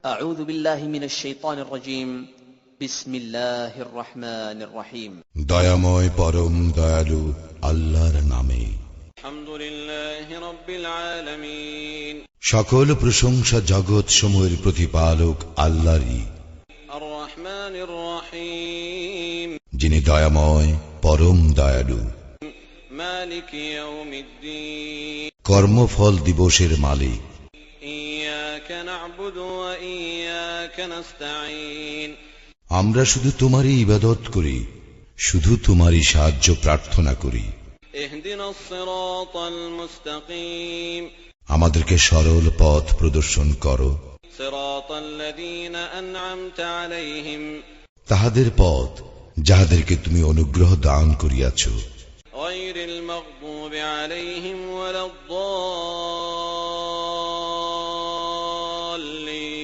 أعوذ بالله من الشيطان الرجيم بسم الله الرحمن الرحيم দয়াময় পরম দয়ালু আল্লাহর নামে। الحمد لله رب العالمين সকল প্রশংসা জগৎ সমূহের প্রতিপালক আল্লাহরই। الرحمن الرحيم যিনি দয়াময় পরম দয়ালু। مالك يوم الدين কর্মফল দিবসের মালিক। إياك نعبد وإياك نستعين আমরা শুধু তোমারই ইবাদত করি, শুধু তোমারই সাহায্য প্রার্থনা করি। اهدنا الصراط المستقيم আমাদেরকে সরল পথ প্রদর্শন করো। صراط الذين أنعمت عليهم তাহাদের পথ যাহাদেরকে তুমি অনুগ্রহ দান করিয়াছ। غير المغضوب عليهم ولا